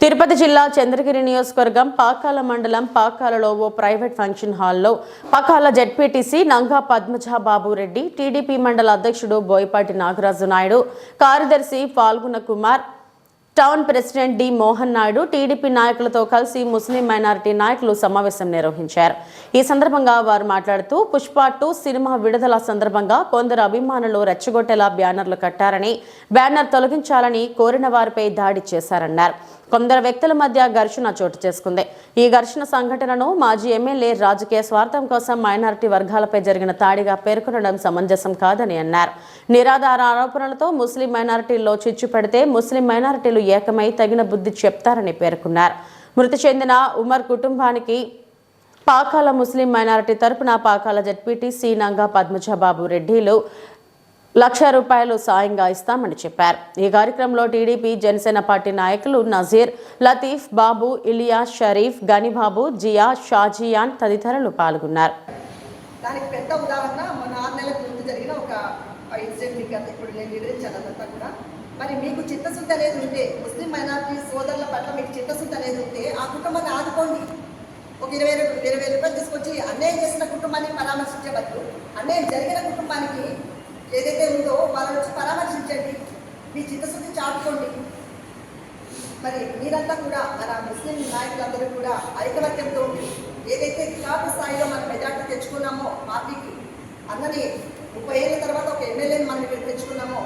తిరుపతి జిల్లా చంద్రగిరి నియోజకవర్గం పాకాల మండలం పాకాలలో ఓ ప్రైవేట్ ఫంక్షన్ హాల్లో పాకాల జెడ్పీటీసీ నంగా పద్మజాబాబు రెడ్డి, టీడీపీ మండల అధ్యక్షుడు బోయపాటి నాగరాజు నాయుడు, కార్యదర్శి Phalguna Kumar, town president D Mohan Naidu TDP నాయకులతో కలిసి ముస్లిం మైనారిటీ నాయకులు సమావేశం నిర్వహించారు. ఈ సందర్భంగా వారు మాట్లాడుతూ పుష్ప 2 సినిమా విడుదల సందర్భంగా కొందరు అభిమానులు రెచ్చగొట్టేలా బ్యానర్లు కట్టారని, బ్యానర్ తొలగించాలని కోరిన వారిపై దాడి చేశారన్నారు. కొందరు వ్యక్తుల మధ్య ఘర్షణ చోటు చేసుకుంది. ఈ ఘర్షణ సంఘటనను మాజీ ఎమ్మెల్యే రాజకీయ స్వార్థం కోసం మైనారిటీ వర్గాలపై జరిగిన దాడిగా పేర్కొనడం సమంజసం కాదని అన్నారు. నిరాధార ఆరోపణలతో ముస్లిం మైనారిటీల్లో చిచ్చు పెడితే ముస్లిం మైనారిటీలు ఏకమై తగిన బుద్ధి చెప్తారని పేర్కొన్నారు. మృతి చెందిన ఉమర్ కుటుంబానికి పాకాల ముస్లిం మైనారిటీ తరపున పాకాల జెడ్పీటీసీ నంగా పద్మజాబాబు రెడ్డిలు ₹1,00,000 సాయంగా ఇస్తామని చెప్పారు. ఈ కార్యక్రమంలో టీడీపీ, జనసేన పార్టీ నాయకులు నజీర్, లతీఫ్, బాబు, ఇలియాస్, షరీఫ్, గనిబాబు, జియా, షాజియాన్ తదితరులు పాల్గొన్నారు. దానికి పెద్ద ఉదాహరణ మన 6 నెలల ముందు జరిగిన ఒక ఇన్సిడెంట్ ఇప్పుడు నేను వివరించాను. అదంతా కూడా మరి మీకు చిత్తశుద్ధి అనేది ఉంటే, ముస్లిం మైనారిటీ సోదరుల పట్ల మీకు చిత్తశుద్ధి అనేది ఉంటే ఆ కుటుంబాన్ని ఆదుకోండి. ఒక 20,000 రూపాయలు తీసుకొచ్చి అన్యాయం చేసిన కుటుంబాన్ని పరామర్శించే బదులు అన్యాయం జరిగిన కుటుంబానికి ఏదైతే ఉందో వాళ్ళ నుంచి పరామర్శించండి, మీ చిత్తశుద్ధి చాటుకోండి. మరి మీరంతా కూడా మన ముస్లిం నాయకులందరూ కూడా ఐకమత్యంతో ఏదైతే రికార్డు స్థాయిలో మనం మెజార్టీ తెచ్చుకున్నామో పార్టీకి, అన్నది 30 ఏళ్ళ తర్వాత ఒక ఎమ్మెల్యేని మనం ఇక్కడ తెచ్చుకున్నామో,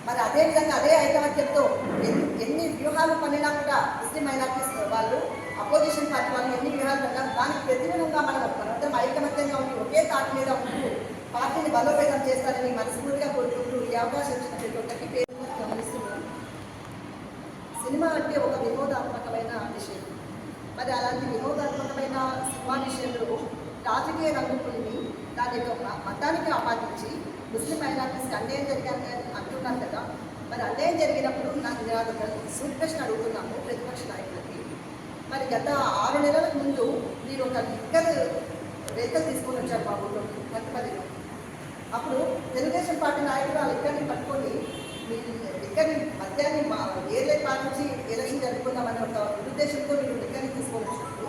మరి అదేవిధంగా అదే ఐకమత్యంతో ఎన్ని వ్యూహాలు పనినా కూడా ముస్లిం మైనార్టీస్ వాళ్ళు, అపోజిషన్ పార్టీ వాళ్ళు ఎన్ని వ్యూహాలు పడినా దానికి ప్రతిఫలంగా మనందరం ఐకమత్యంగా ఉండి ఒకే తాటి మీద ఉంటూ పార్టీని బలోపేతం చేస్తారని మనస్ఫూర్తిగా కోరుకుంటూ ఈ అవకాశం ఇచ్చిన ప్రతి ఒక్కరికి పేరు గమనిస్తున్నాం. సినిమా అంటే ఒక వినోదాత్మకమైన విషయం. మరి అలాంటి వినోదాత్మకమైన సినిమా విషయంలో రాజకీయ రంగుని దాని యొక్క మతానికి ఆపాదించి ముస్లిం మైనారిటీస్కి అన్యాయం జరిగాలని అంటున్నారు కదా. మరి అన్యాయం జరిగినప్పుడు నాకు ఒక సూట్ ప్రశ్న అడుగుతున్నాము ప్రతిపక్ష నాయకులకి. మరి గత 6 నెలల ముందు మీరు ఒక లిక్కర్ వెహికల్ తీసుకొని వచ్చారు మా ఊళ్ళో మంత్రిపల్లిలో. అప్పుడు తెలుగుదేశం పార్టీ నాయకులు ఆ లిక్కర్ని పట్టుకొని మీ లిక్కర్ని మద్యాన్ని ఏర్లే పాటించి ఎలక్షన్ జరుపుకుందామనే ఒక ఉద్దేశంతో మీరు లిక్కర్ని తీసుకొని వచ్చినప్పుడు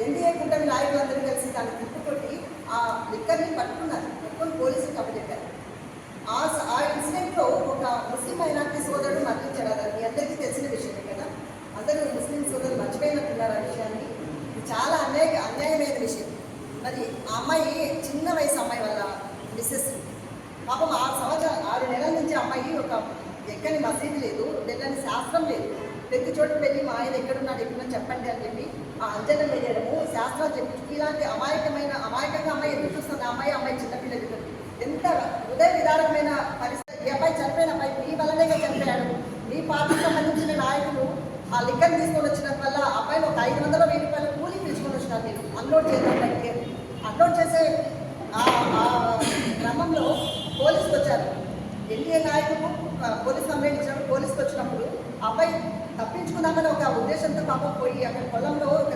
ఎన్డీఏ కూటమి నాయకులందరూ కలిసి దాన్ని తిప్పుకొట్టి ఆ లిక్కర్ని పట్టుకున్నారు, పట్టుకొని పోలీసులు కప్పచెప్పారు. ఆ ఇన్సిడెంట్లో ఒక ముస్లిం మైనారిటీ సోదరుడు మరణించారు. అది మీ అందరికీ తెలిసిన విషయమే కదా. అందరూ ముస్లిం సోదరులు మర్చిపోయినట్టున్నారు ఆ విషయాన్ని. ఇది చాలా అన్యాయమైన విషయం. మరి ఆ అమ్మాయి చిన్న వయసు అమ్మాయి వల్ల మిస్సెస్ పాపం 6 నెలల నుంచి అమ్మాయి ఒక ఎక్కని మసీదు లేదు, వెళ్ళని శాస్త్రం లేదు. ప్రతి చోటు వెళ్ళి మా ఆయన ఎక్కడున్నాడు చెప్పండి అని చెప్పి ఆ అంజనం వేయడము, శాస్త్రాలు చెప్పి ఇలాంటి అమాయకంగా అమ్మాయి ఎందుకు చూస్తుంది. అమ్మాయి చిన్నపిల్లలు ఎంత హృదయ విదారకమైన పరిస్థితి. ఈ అబ్బాయి చనిపోయిన అబ్బాయి మీ వల్లనే చనిపోయాడు. మీ పార్టీకి సంబంధించిన నాయకులు ఆ లిక్కర్ తీసుకొని వచ్చినందు వల్ల అబ్బాయిని ఒక 500-1000 రూపాయలు కూలికి తీసుకొని వచ్చినారు. మీరు అన్లోడ్ చేయడానికి అన్లోడ్ చేసే క్రమంలో పోలీసులు వచ్చారు. ఎన్డీఏ నాయకులు పోలీసు కంప్లైంట్ ఇచ్చినప్పుడు పోలీసులు వచ్చినప్పుడు అబ్బాయి తప్పించుకుందామని ఒక ఉద్దేశంతో పాపం పోయి అక్కడ పొలంలో ఒక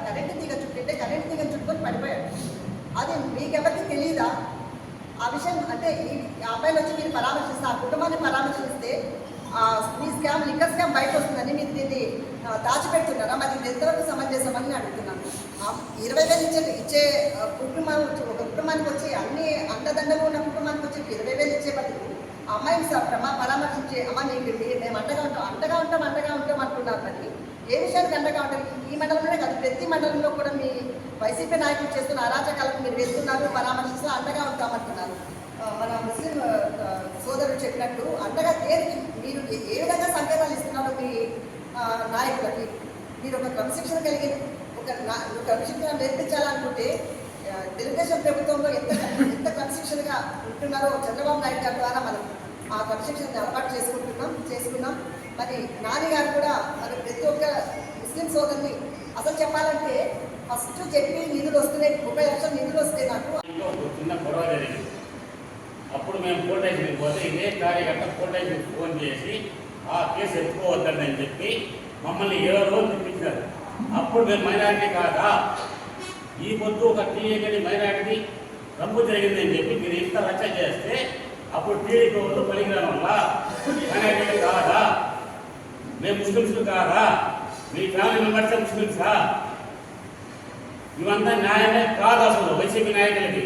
కరెంటు తీగ చుట్టింటే కరెంటు తీగని చుట్టుకొని పడిపోయాడు. అది మీకెవరికి తెలియదా ఆ విషయం? అంటే ఈ అబ్బాయిని వచ్చి మీరు పరామర్శిస్తే, ఆ కుటుంబాన్ని పరామర్శిస్తే మీ స్కామ్, లిక్కర్ స్కామ్ బయట వస్తుందని మీరు దీన్ని దాచిపెడుతున్నారా? మరి ఇది ఎంతవరకు సమంజసమని అడుగుతున్నాను. 20,000 ఇచ్చే ఒక కుటుంబానికి వచ్చి అన్ని అండదండలు ఉన్న కుటుంబానికి వచ్చి 20,000 ఇచ్చే బదులు అమ్మాయిని పరామర్శించే అమ్మ మేము అండగా ఉంటాం అంటున్నారు. మరి ఏ విషయానికి అండగా ఉంటారు? ఈ మండలంలోనే కాదు, ప్రతి మండలంలో కూడా మీ వైసీపీ నాయకులు చేస్తున్న అరాచకాలకు మీరు వెళ్తున్నారు, పరామర్శిస్తూ అండగా ఉంటామంటున్నారు. మన ముస్లిం సోదరుడు చెప్పినట్టు అండగా దేనికి మీరు ఏ విధంగా సంకేతాలు ఇస్తున్నారు మీ నాయకులకి? మీరు ఒక క్రమశిక్షణ కలిగి ఒక క్రమశిక్షణ నేర్పించాలనుకుంటే తెలుగుదేశం ప్రభుత్వంలో ఎంత క్రమశిక్షణగా ఉంటున్నారో చంద్రబాబు నాయుడు గారి ద్వారా మనం ఆ క్రమశిక్షణని అలవాటు చేసుకున్నాం. మరి నాని గారు కూడా మరి ప్రతి ఒక్క ముస్లిం సోదరుని అసలు చెప్పాలంటే ఫస్ట్ చెప్పి నిధులు వస్తున్నాయి, 30 లక్షల నిధులు వస్తాయి. నాకు చిన్న గొడవ జరిగింది. అప్పుడు మేము పోలీసులకు పోతే ఇదే కార్యకర్త పోలీసులకు ఫోన్ చేసి ఆ కేసు ఎత్తుకోవద్దని చెప్పి మమ్మల్ని 7 రోజులు తిప్పించారు. అప్పుడు మేము మైనారిటీ కాదా, ఈ పొద్దు ఒక టీఏగడి మైనారిటీ రంపు జరిగిందని చెప్పి మీరు ఇంత రచ్చ చేస్తే అప్పుడు టీడీపీ వాళ్ళు పలికిరాని వల్ల మైనారిటీ కాదా, మేము ముస్లింస్ కాదా మీ ఫ్యామిలీ మెంబర్స్ ముస్లిమ్సా? ఇవంతా న్యాయమే కాదు అసలు వైసీపీ నాయకులకి.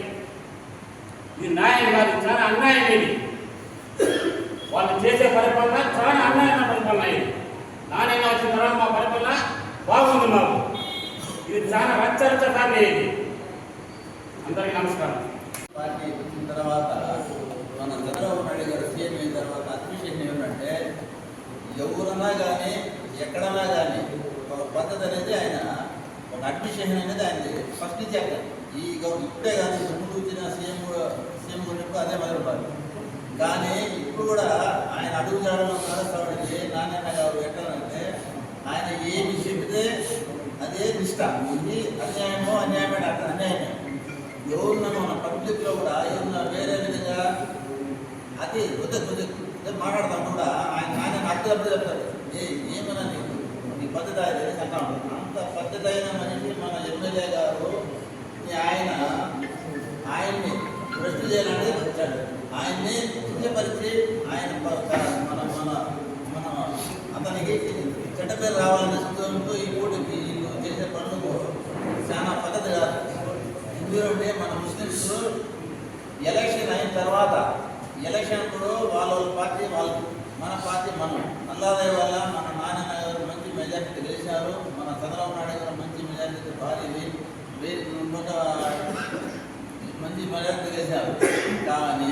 ఇది న్యాయం కాదు, చాలా అన్యాయం. ఇది వాళ్ళు చేసే పరిపాలన చాలా అన్యాయమైన పరిపాలన. ఇది నాణ్యంగా వచ్చిన తర్వాత మా పరిపాలన బాగుంది మాకు. ఇది చాలా రచ్చరచ్చకాన్ని. ఇది అందరికీ నమస్కారం. పార్టీ వచ్చిన తర్వాత మన చంద్రబాబు నాయుడు గారు సీఎం అయిన తర్వాత అడ్మిషన్ ఏమంటే ఎవరన్నా కానీ ఎక్కడన్నా కానీ ఒక పద్ధతి అనేది ఆయన ఒక అడ్మిషన్ అనేది ఆయన ఫస్ట్ నుంచి అక్కడ ఈ ఇప్పుడే కానీ ముందు వచ్చిన సీఎం గురించి అదే మొదలుపడాలి. కానీ ఇప్పుడు కూడా ఆయన అడుగు జాడలో నడుస్తామంటే నారాయణ గారు ఎట్లంటే ఆయన ఏమి చెబితే అదే నిష్ట. ఇది అన్యాయమో అన్యాయమైన అక్కడ అన్యాయమే. ఎవరున్నా మన పబ్లిక్లో కూడా ఎవరున్నా వేరే విధంగా అది కొద్దిగా మాట్లాడతాం కూడా ఆయన అర్థం చెప్తాడు. ఏమన్నా నీ పద్ధతి అనేది అంటాం. అంత పద్ధతి అయిన మనిషి మన ఎమ్మెల్యే గారు ఆయన్ని ప్రశ్న చేయాలని వచ్చాడు. ఆయన్ని కించపరిచి ఆయన మన మన మన అతనికి చెడ్డ పేరు రావాలనే సిద్ధంతో ఈ పోటీకి చేసే పనులకు చాలా పద్ధతి కాదు. ఎందుకంటే మన ముస్లిమ్స్ ఎలక్షన్ అయిన తర్వాత ఎలక్షన్ కూడా వాళ్ళ పార్టీ వాళ్ళు మన పార్టీ మనం అల్లాదే వల్ల మన నారాయణ గారు మంచి మెజార్టీ గెలిచారు. మన చంద్రబాబు నాయుడు గారు మంచి మెజార్టీ భారీ మంచి మెజార్టీ గెలిచారు. కానీ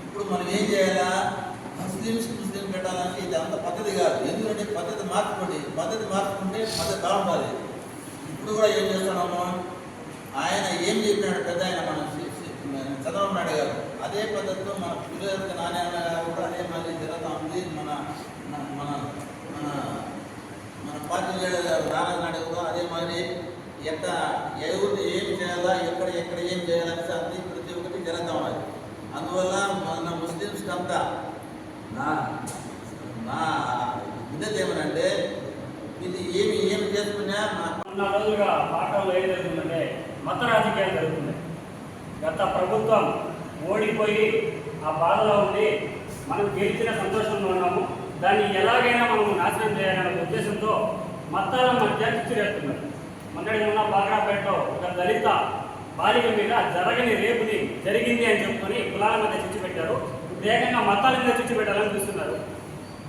ఇప్పుడు మనం ఏం చేయాలా? ముస్లిం పెట్టాలంటే ఇది అంత పద్ధతి కాదు. ఎందుకంటే పద్ధతి మార్చుకుంటే పద్ధతి బాగుంటుంది. ఇప్పుడు కూడా ఏం చేస్తున్నాము? ఆయన ఏం చెప్పినాడు పెద్ద ఆయన మన చంద్రబాబు నాయుడు గారు అదే పద్ధతిలో మన పిల్లలకి నారాయణ గారు కూడా అదే మళ్ళీ జరుగుతూ ఉంది. మన మన మన మన పార్టీ లీడర్ గారు నారాయణ నాయుడు కూడా అదే మరి ఎవరు ఏం చేయాలా ఎక్కడ ఏం చేయాలని అది ప్రతి ఒక్కటి జరుగుతూ ఉన్నది. అందువల్ల మన ముస్లిమ్స్కి అంతా నా విద్యత ఏమనంటే ఇది ఏమి చేసుకున్నా ఉన్న రోజులుగా పాఠంలో ఏం జరుగుతుందంటే మత రాజకీయాలు జరుగుతున్నాయి. గత ప్రభుత్వం ఓడిపోయి ఆ బాధలో ఉండి మనం గెలిచిన సంతోషంలో ఉన్నాము. దాన్ని ఎలాగైనా మనం నాశనం చేయాలనే ఉద్దేశంతో మతాల మధ్య చిచ్చు చేస్తున్నారు. మొన్నటి ఉన్న బాగ్రాపేటలో ఒక దళిత బాలిక మీద జరగని రేపుని జరిగింది అని చెప్పుకొని కులాల మధ్య చిచ్చు పెట్టారు. ఏకంగా మతాల మీద చిచ్చు పెట్టాలని చూస్తున్నారు.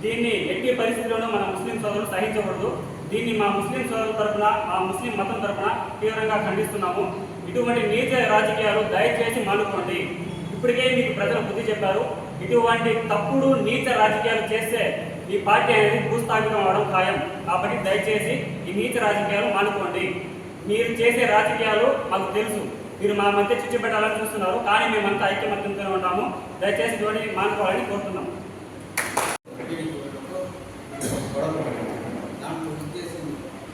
దీన్ని ఎట్టి పరిస్థితుల్లోనూ మన ముస్లిం సోదరులు సహించకూడదు. దీన్ని మా ముస్లిం సోదరుల తరఫున మా ముస్లిం మతం తరఫున తీవ్రంగా ఖండిస్తున్నాము. ఇటువంటి నీచ రాజకీయాలు దయచేసి మానుకోండి. ఇప్పటికే మీకు ప్రజలు బుద్ధి చెప్పారు. ఇటువంటి తప్పుడు నీచ రాజకీయాలు చేస్తే ఈ పార్టీ అనేది భూస్థాపితం అవడం ఖాయం. కాబట్టి దయచేసి ఈ నీచ రాజకీయాలు మానుకోండి. మీరు చేసే రాజకీయాలు మాకు తెలుసు. మీరు మా మధ్య చిచ్చు పెట్టాలని చూస్తున్నారు. కానీ మేమంతా ఐక్యమత్యంతో ఉన్నాము. దయచేసి ఇటువంటి మానుకోవాలని కోరుతున్నాం. దాంట్లో ఉద్దేశం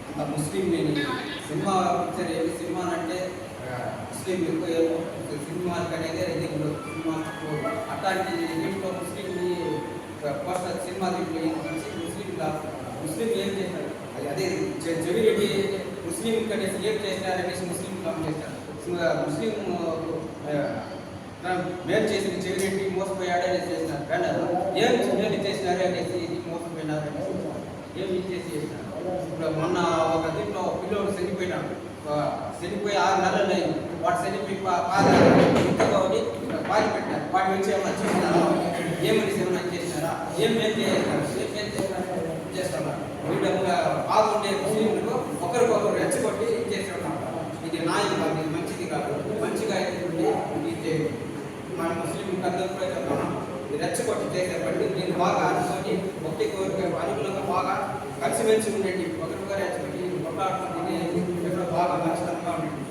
అంత ముస్లిం సినిమా పిక్చర్ ఏమి సినిమా అంటే ముస్లిం ఎక్కువ సినిమాలకు అనేది సినిమా అట్లాంటి దీంట్లో ముస్లింని పోస్టర్ సినిమా దీంట్లో ముస్లిం ఏం చేశారు అదే చెవిరెడ్డి ముస్లిం అనేసి ఏం చేసినారనేసి ముస్లిం కామ్ చేశారు. ముస్లిం మేలు చేసిన చెవిరెడ్డి మోసపోయాడనేసి చేసినారు. ఏం మేలు చేసినారు అనేసి మోసపోయినారు అనేసి ఏమి చేసి చేసినారు. ఇప్పుడు మొన్న ఒక దీంట్లో పిల్లోడు చనిపోయినాడు. చనిపోయి 6 నెలలు అయింది. వాడు చనిపోయి పాలి పెట్టారు. వాటి వచ్చి ఏమైనా చేసినారా? ఏమని ఏమైనా చేసినారా? ఏం చేస్తున్నారు? వీళ్ళు బాగుండే ముస్లింలకు ఒకరికొకరు రెచ్చగొట్టి చేస్తున్నారు. ఇది నాయకు కాదు, ఇది మంచిది కాదు. మంచిగా అయితే ఇది మన ముస్లిం అందరూ కూడా చెప్తున్నాం. ఇది రెచ్చగొట్టి చేసేపట్టి దీన్ని బాగా అనుకొని ఒకరికి అనుకూలంగా బాగా కలిసిమెలిసి ఉండండి. ఒకరిగా రెచ్చగొట్టి కొట్లాడుతుంది బాగా మంచితనంగా ఉండండి.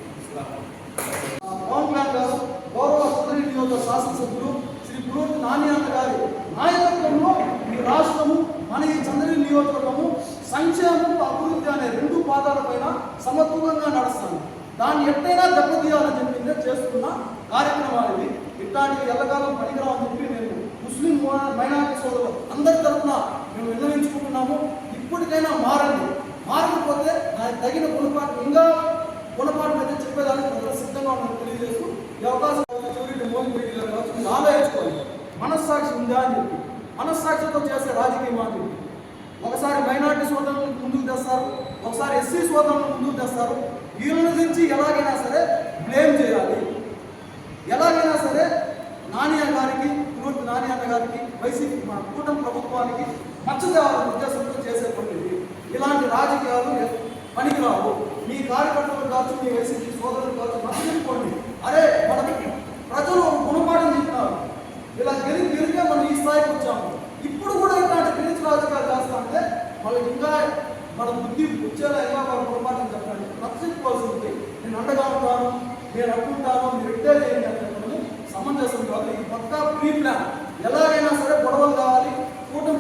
పవన్ కళ్యాణ్ గారు గౌరవ సుందరి నియోజక శాసనసభ్యులు శ్రీ పురోహిత నాణ్యాత గారి నాయకత్వంలో ఈ రాష్ట్రము మన ఈ చంద్రగిరి నియోజకవర్గము సంక్షేమం అభివృద్ధి అనే 2 పాదాలపైన సమతులంగా నడుస్తాను. దాన్ని ఎట్టైనా దెబ్బతీయాలని చెప్పి చేస్తున్న కార్యక్రమాలు ఇట్లాంటివి ఎల్లకాలం పనికిరావని చెప్పి నేను ముస్లిం మైనారిటీ సోదరులు అందరి తరఫున మేము విన్నవించుకుంటున్నాము. ఇప్పటికైనా మారకపోతే నాకు తగిన గుణపాఠం అయితే చెప్పేదానికి ప్రజలు సిద్ధంగా ఉన్నది తెలియజేస్తూ ఈ అవకాశం ఆలోచించుకోవాలి. మనస్సాక్షి ఉందా అని చెప్పి మనస్సాక్షితో చేసే రాజకీయం అని చెప్పి ఒకసారి మైనారిటీ సోదరులను ముందుకు తెస్తారు, ఒకసారి ఎస్సీ సోదరులను ముందుకు తెస్తారు. వీళ్ళ నుంచి ఎలాగైనా సరే బ్లేమ్ చేయాలి, ఎలాగైనా సరే నాని గారికి, పునూర్తి నాని అన్న గారికి, వైసీపీ మన కూటమి ప్రభుత్వానికి మచ్చ తేవాలనే ఉద్దేశంతో చేసే పని ఇది. ఇలాంటి రాజకీయాలు పనికిరావు. మీ కార్యకర్తలు కావచ్చు, మీ వైసీపీ సోదరులు కావచ్చు, మచ్చ చెప్పుకోండి. అరే మనకి ప్రజలు గుణపాఠం చెప్తున్నారు, ఇలా గెలిగే మనం ఈ స్థాయికి వచ్చాము. ఇప్పుడు కూడా ఇట్లాంటి పిలిచి రాజకీయాలు చేస్తా అంటే వాళ్ళకి ఇంకా మన బుద్ధి వచ్చేలా ఎలా వాళ్ళ గుణపాఠం చెప్పండి. నచ్చకపోవాల్సింది నేను అండగా ఉంటాను, నేను అనుకుంటాను, మీరు ఇట్టే చేయండి అంటే సమంజసం కాదు. ఇది పక్కా ప్రీ ప్లాన్. ఎలాగైనా సరే గొడవలు కావాలి. కూటమి